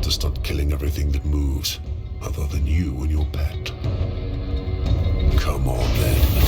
to start killing everything that moves, other than you and your pet. Come on, then.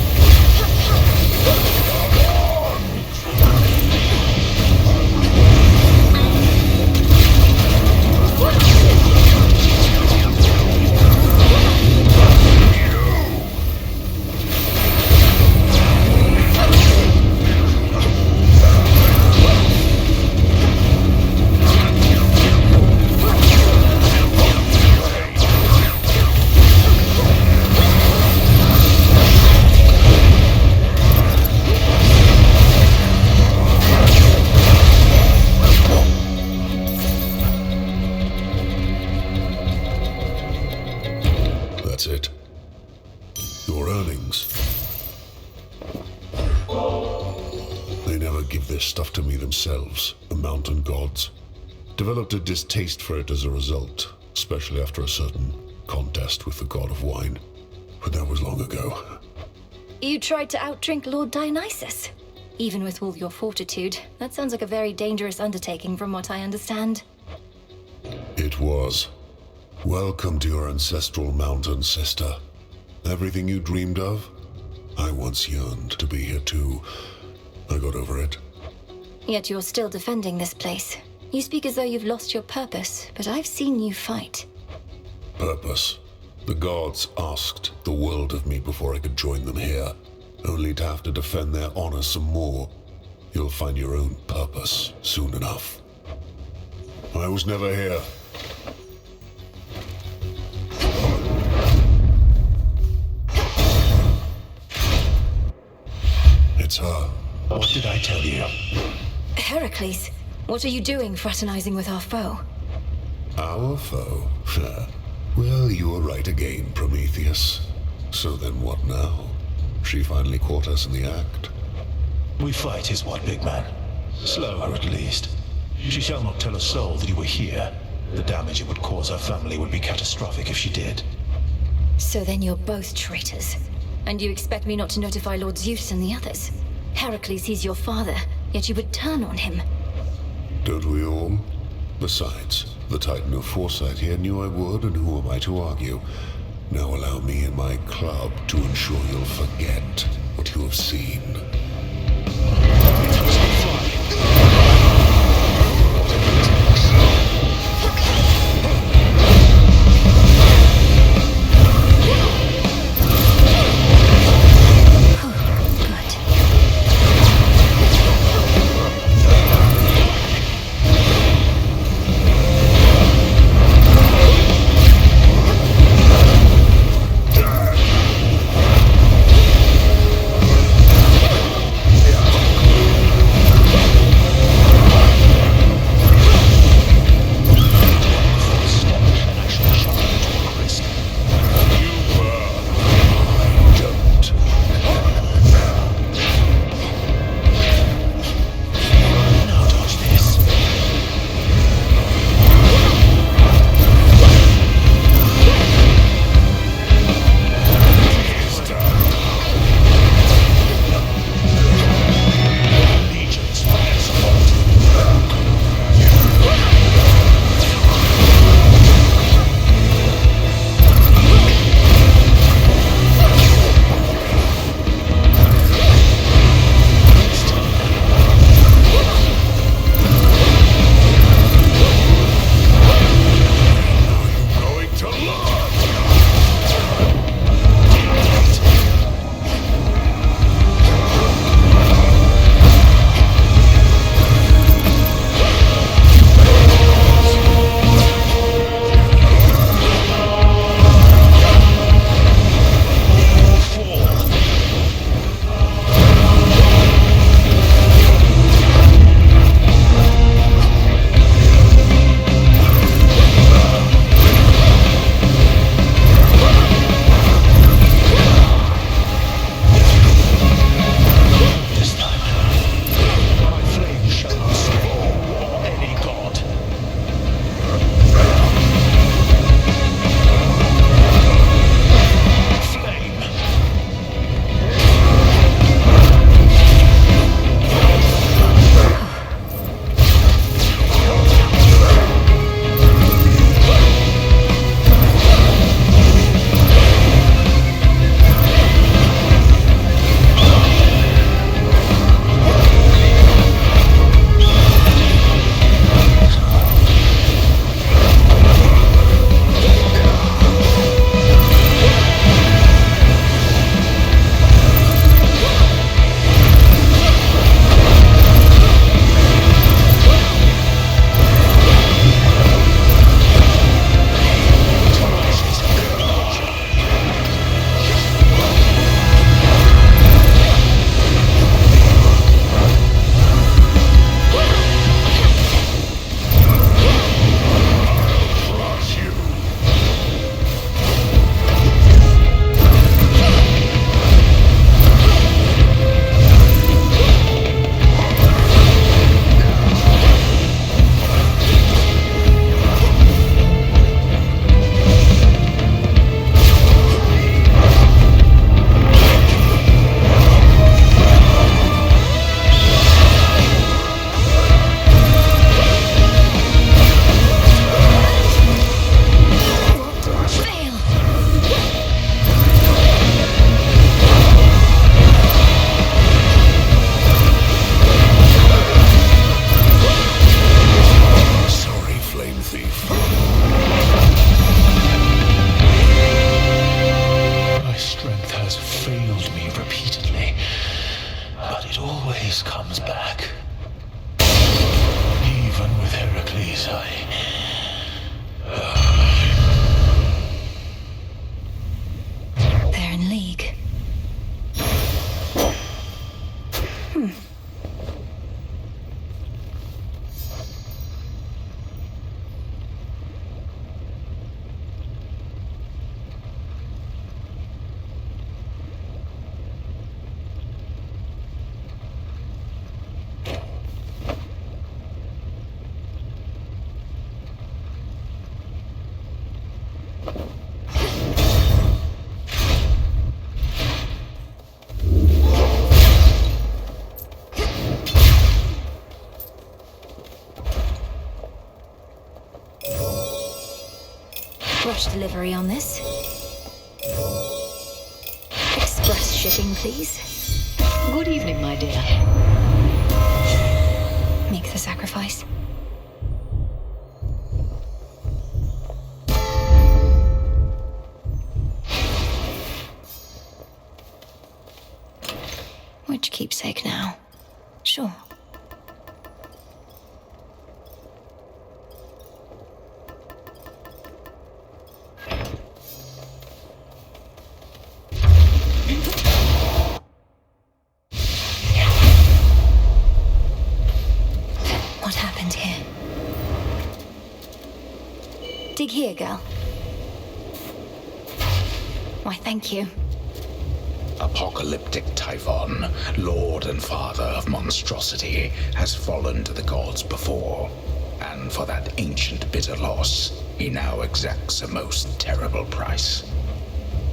That's it. Your earnings. They never give this stuff to me themselves, the mountain gods. Developed a distaste for it as a result, especially after a certain contest with the god of wine. But that was long ago. You tried to outdrink Lord Dionysus? Even with all your fortitude, that sounds like a very dangerous undertaking from what I understand. It was. Welcome to your ancestral mountain, sister. Everything you dreamed of, I once yearned to be here too. I got over it. Yet you're still defending this place. You speak as though you've lost your purpose, but I've seen you fight. Purpose. The gods asked the world of me before I could join them here, only to have to defend their honor some more. You'll find your own purpose soon enough. I was never here. It's her. What did I tell you? Heracles, what are you doing fraternizing with our foe? Our foe? Well, you were right again, Prometheus. So then what now? She finally caught us in the act. We fight is what, big man? Slow her at least. She shall not tell a soul that you were here. The damage it would cause her family would be catastrophic if she did. So then you're both traitors. And you expect me not to notify Lord Zeus and the others? Heracles, he's your father, yet you would turn on him. Don't we all? Besides, the Titan of Foresight here knew I would, and who am I to argue? Now allow me and my club to ensure you'll forget what you have seen. They're in league. Rush delivery on this. Express shipping, please. Good evening, my dear. Make the sacrifice. Which keepsake now? Sure. What happened here? Dig here, girl. Why, thank you. Apocalyptic Typhon, lord and father of monstrosity, has fallen to the gods before. And for that ancient bitter loss, he now exacts a most terrible price.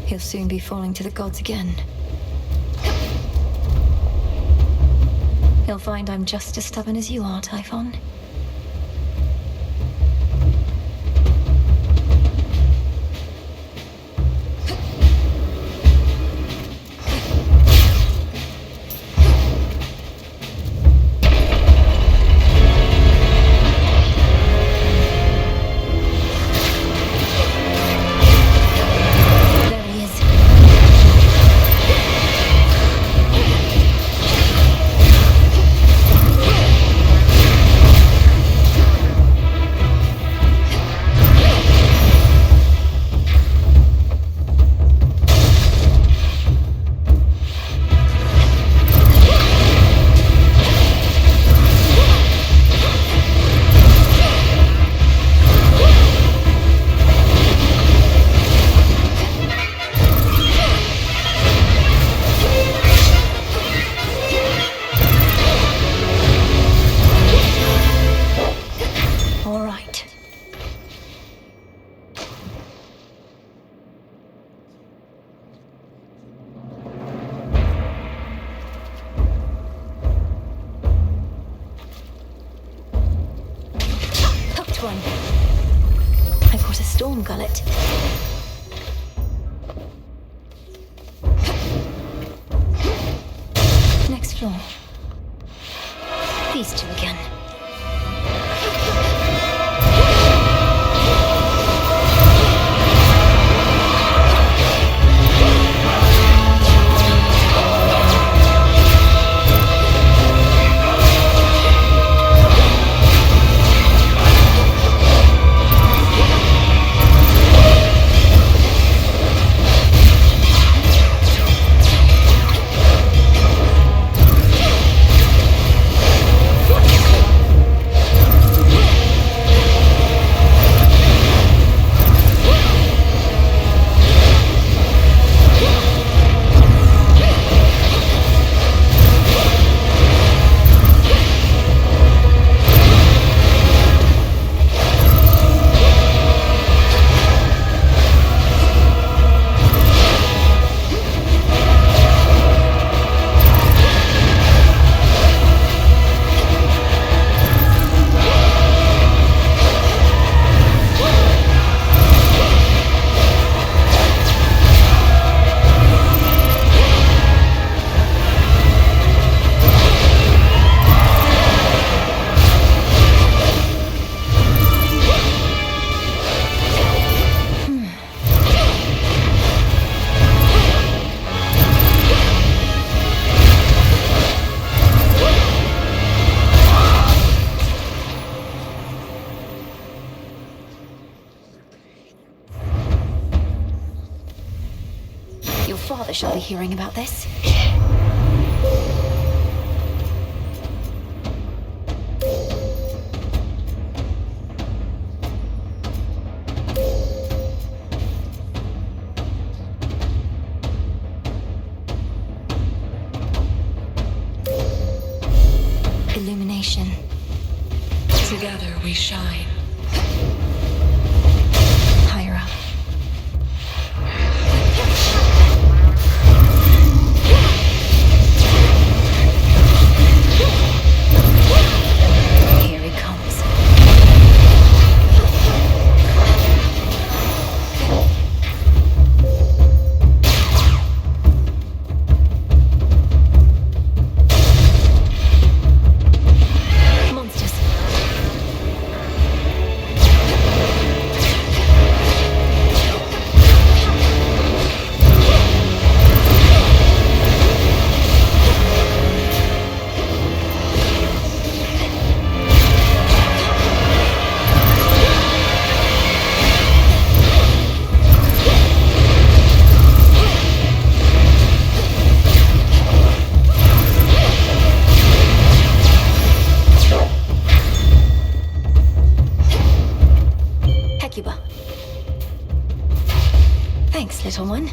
He'll soon be falling to the gods again. He'll find I'm just as stubborn as you are, Typhon. One. I've got a storm gullet. Next floor. These two again. father shall be hearing about this. Illumination. Together we shine. Higher up. Here he comes. Monsters. Hecuba. Thanks, little one.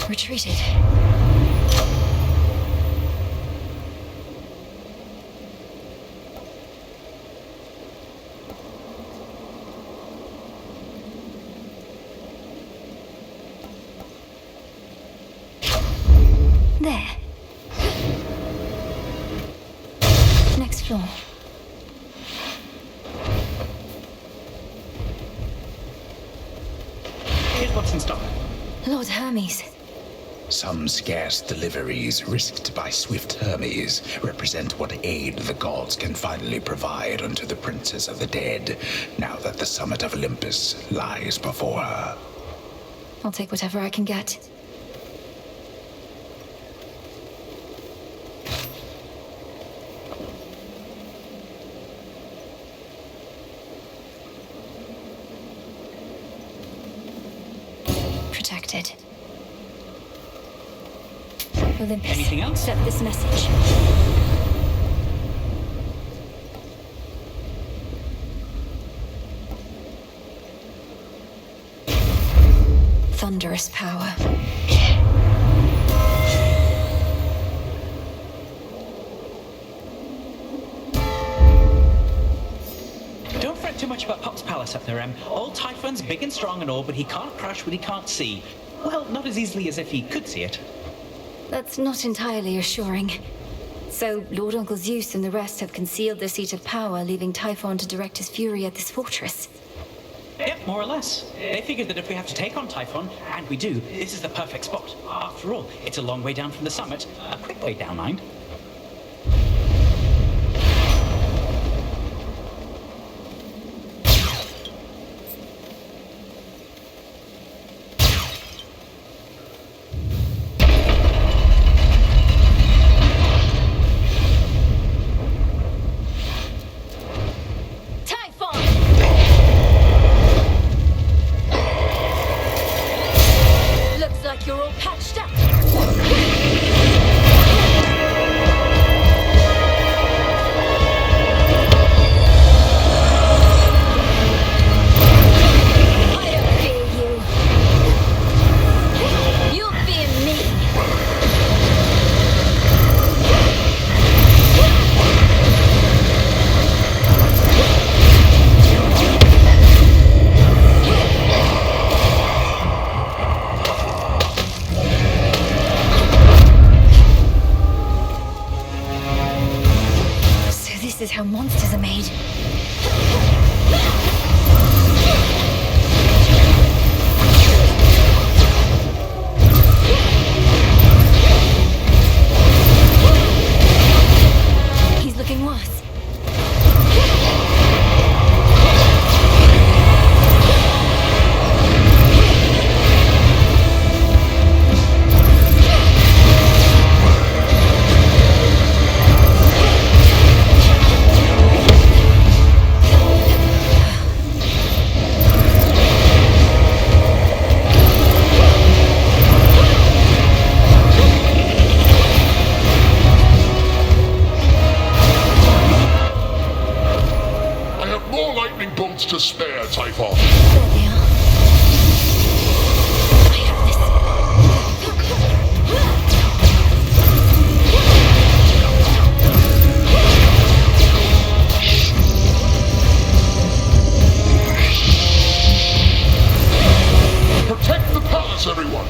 Retreated. There. Next floor. Here's what's in stock. Lord Hermes. Some scarce deliveries risked by swift Hermes represent what aid the gods can finally provide unto the princess of the dead, now that the summit of Olympus lies before her. I'll take whatever I can get. Protected. Olympus. Anything else? Accept this message. Thunderous power. palace up there, Old Typhon's big and strong and all, but he can't crush what he can't see. Well, not as easily as if he could see it. That's not entirely assuring. So, Lord Uncle Zeus and the rest have concealed their seat of power, leaving Typhon to direct his fury at this fortress. Yep, more or less. They figured that if we have to take on Typhon, and we do, this is the perfect spot. After all, it's a long way down from the summit. A quick way down, mind. You're all patched up. I don't fear you. You'll fear me. This is how monsters are made. He's looking worse. To spare, Typhon. There they are. I have this. Protect the palace, everyone!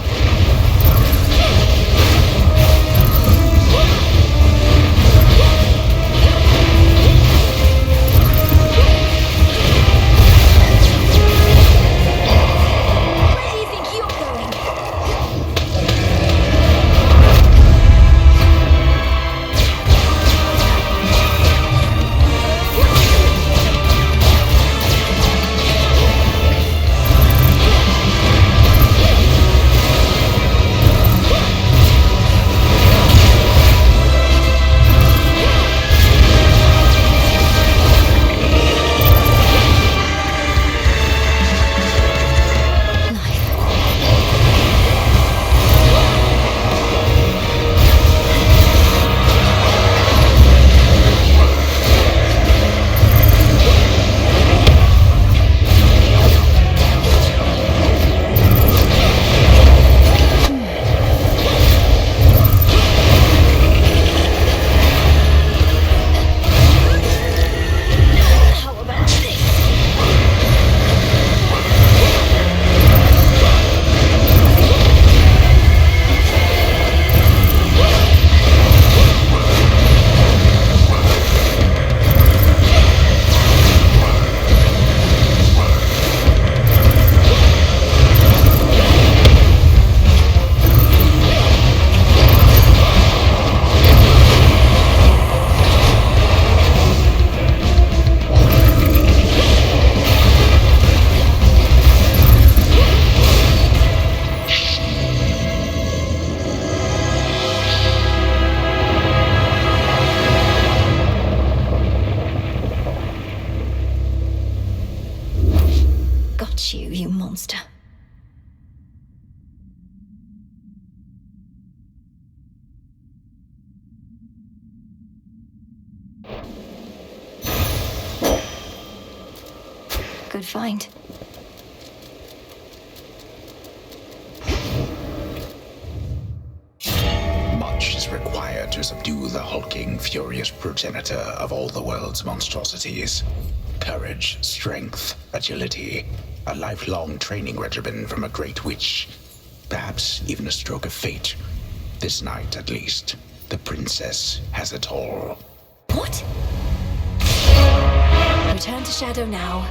You monster. Good find. Much is required to subdue the hulking, furious progenitor of all the world's monstrosities. Courage, strength, agility. A lifelong training regimen from a great witch. Perhaps even a stroke of fate. This night, at least, the princess has it all. What? Return to Shadow now.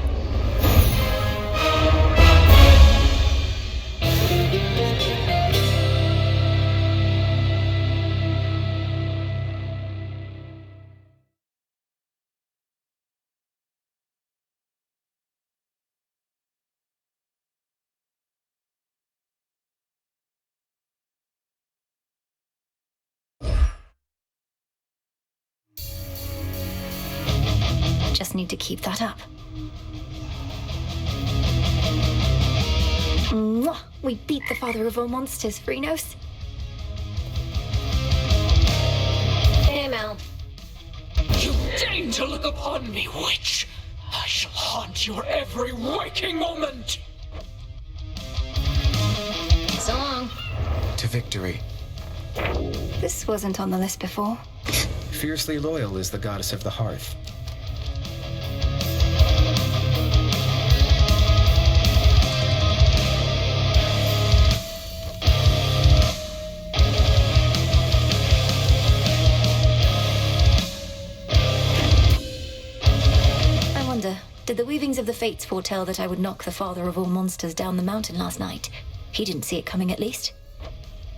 Just need to keep that up. Mwah! We beat the father of all monsters, Phrynos. Hey, Mel. You deign to look upon me, witch! I shall haunt your every waking moment! So long. To victory. This wasn't on the list before. Fiercely loyal is the goddess of the hearth. Did the weavings of the fates foretell that I would knock the father of all monsters down the mountain last night? He didn't see it coming, at least.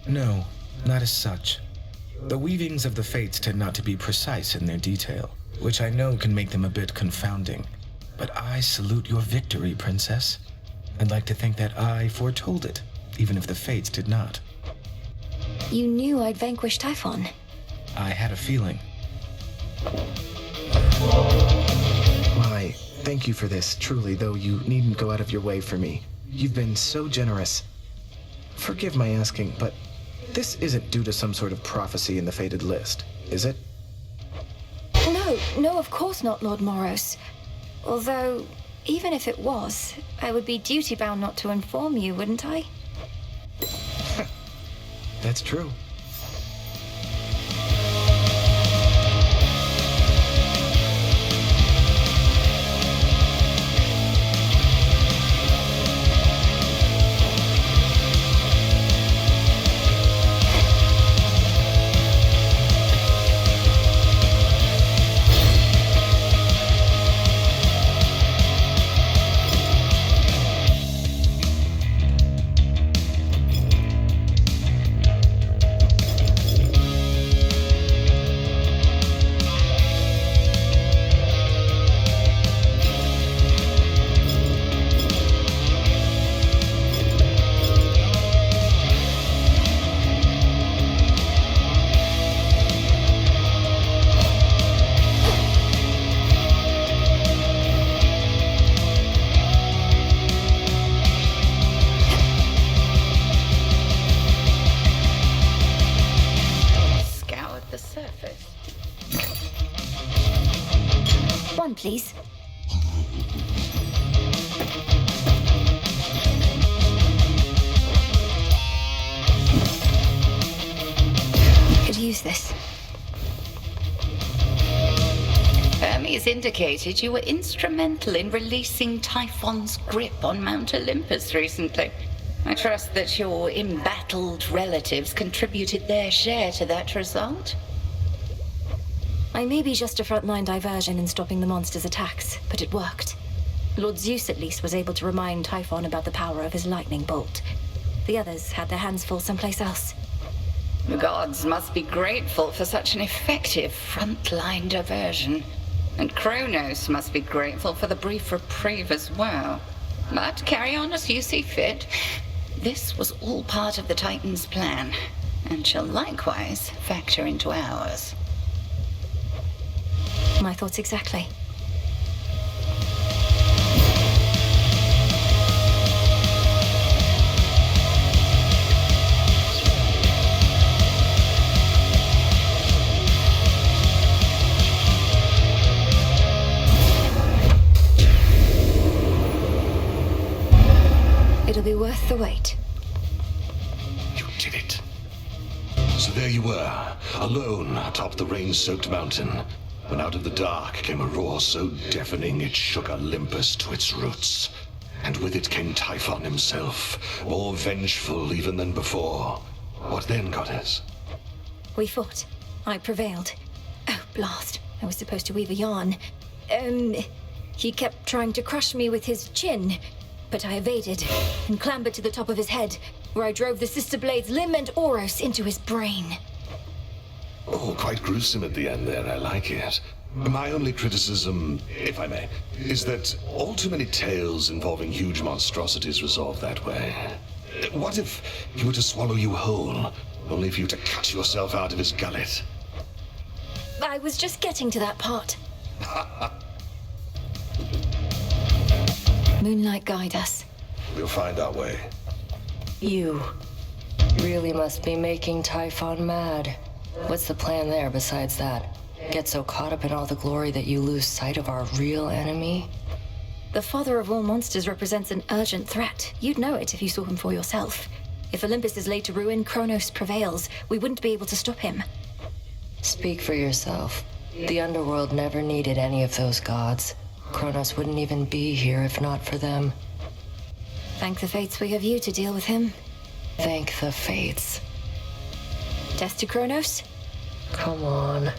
No, not as such. The weavings of the fates tend not to be precise in their detail, which I know can make them a bit confounding. But I salute your victory, Princess. I'd like to think that I foretold it, even if the fates did not. You knew I'd vanquish TYPHON. I had a feeling. Why, thank you for this, truly, though you needn't go out of your way for me. You've been so generous. Forgive my asking, but this isn't due to some sort of prophecy in the fated list, is it? No, of course not, Lord Moros. Although, even if it was, I would be duty-bound not to inform you, wouldn't I? That's true. Please. Could use this. Hermes indicated you were instrumental in releasing TYPHON's grip on Mount Olympus recently. I trust that your embattled relatives contributed their share to that result. I may be just a frontline diversion in stopping the monster's attacks, but it worked. Lord Zeus at least was able to remind TYPHON about the power of his lightning bolt. The others had their hands full someplace else. The gods must be grateful for such an effective frontline diversion. And Kronos must be grateful for the brief reprieve as well. But carry on as you see fit. This was all part of the Titan's plan, and shall likewise factor into ours. My thoughts exactly. It'll be worth the wait. You did it. So there you were, alone atop the rain-soaked mountain. when out of the dark came a roar so deafening it shook Olympus to its roots. And with it came Typhon himself, more vengeful even than before. What then, goddess? We fought. I prevailed. Oh, blast. I was supposed to weave a yarn. He kept trying to crush me with his chin, but I evaded and clambered to the top of his head, where I drove the sister blades Limb and Oros into his brain. Oh, quite gruesome at the end there, I like it. My only criticism, if I may, is that all too many tales involving huge monstrosities resolve that way. What if he were to swallow you whole, only for you to cut yourself out of his gullet? I was just getting to that part. Moonlight, guide us. We'll find our way. You really must be making Typhon mad. What's the plan there besides that? Get so caught up in all the glory that you lose sight of our real enemy? The father of all monsters represents an urgent threat. You'd know it if you saw him for yourself. If Olympus is laid to ruin, Kronos prevails. We wouldn't be able to stop him. Speak for yourself. The Underworld never needed any of those gods. Kronos wouldn't even be here if not for them. Thank the fates we have you to deal with him. Thank the fates. Death to Kronos? Come on.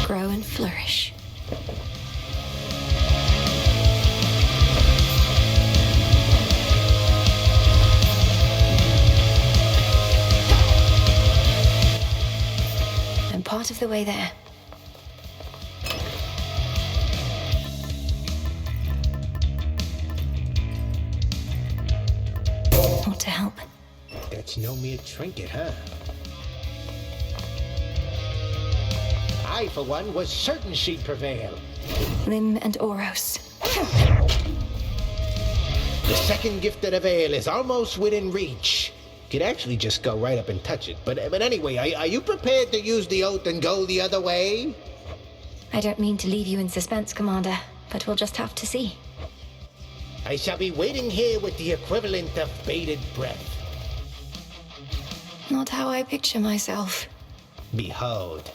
Grow and flourish. I'm part of the way there. Want to help? That's no mere trinket, huh? I, for one, was certain she'd prevail. Limb and Oros. The second gifted avail is almost within reach. Could actually just go right up and touch it. But anyway, are you prepared to use the oath and go the other way? I don't mean to leave you in suspense, Commander, but we'll just have to see. I shall be waiting here with the equivalent of bated breath. Not how I picture myself. Behold.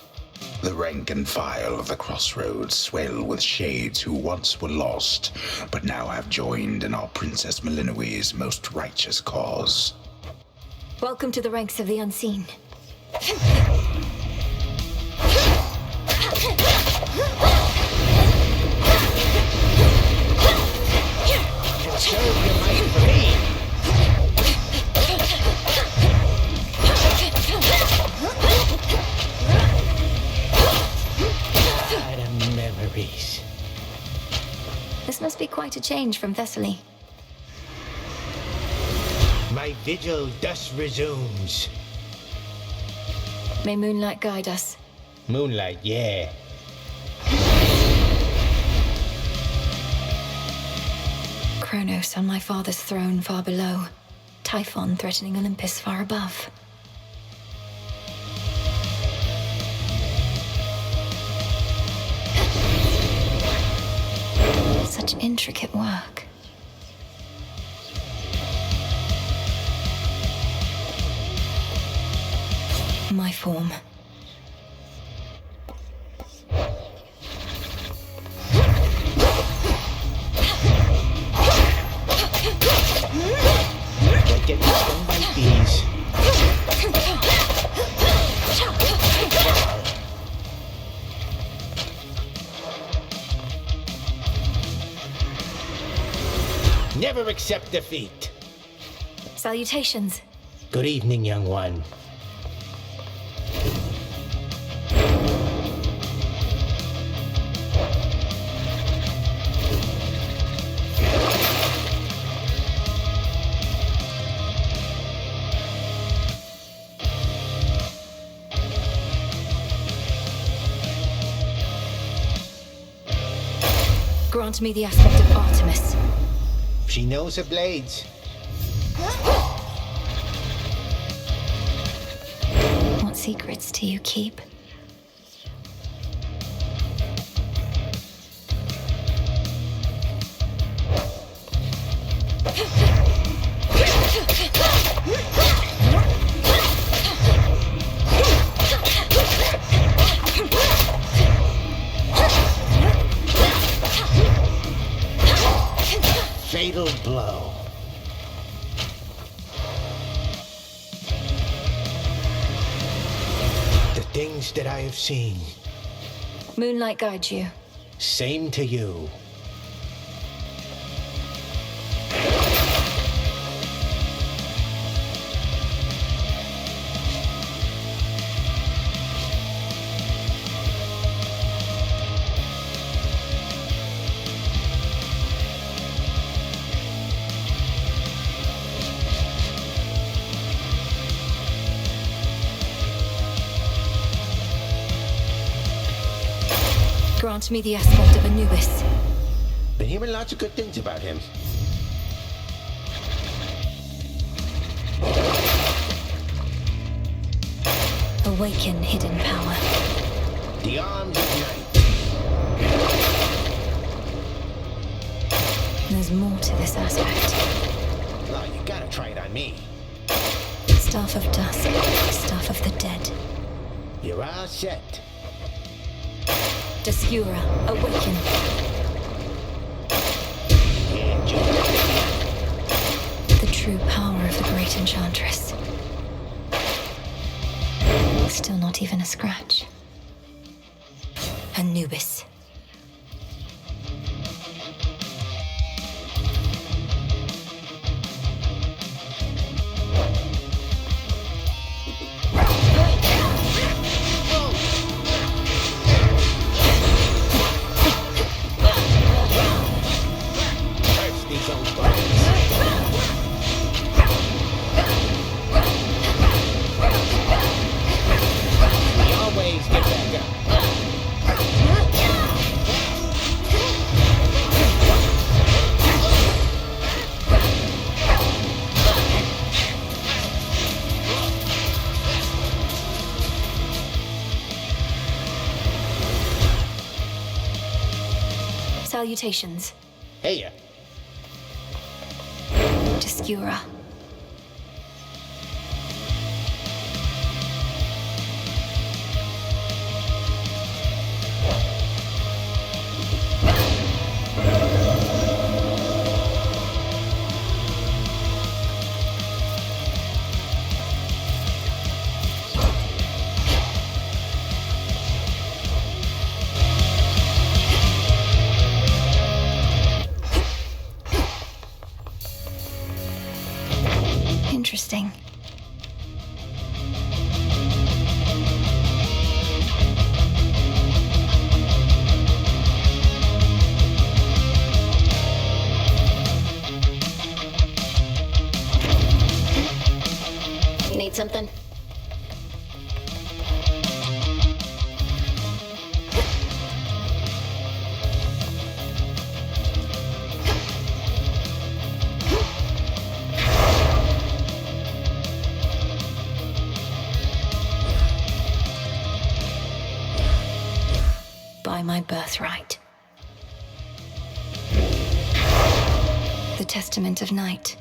The rank and file of the crossroads swell with shades who once were lost, but now have joined in our Princess Melinoe's most righteous cause. Welcome to the ranks of the unseen. Serve your might for me. The memories. This must be quite a change from Thessaly. My vigil thus resumes. May moonlight guide us. Moonlight, yeah. Kronos on my father's throne far below. Typhon threatening Olympus far above. Such intricate work. My form. Don't get me stung by bees. Never accept defeat. Salutations. Good evening, young one. Grant me the aspect of Artemis. She knows her blades. What secrets do you keep? fatal blow. The things that I have seen, Moonlight guides you. same to you. Grant me the aspect of Anubis. Been hearing lots of good things about him. Awaken hidden power. The arms of night. There's more to this aspect. Oh, you gotta try it on me. Staff of dusk, staff of the dead. You're all set. Descura, awaken. Yeah, just The true power of the great enchantress. Still not even a scratch. Anubis. Salutations. Hey, Descura. Interesting. Need something? By my birthright. The Testament of Night.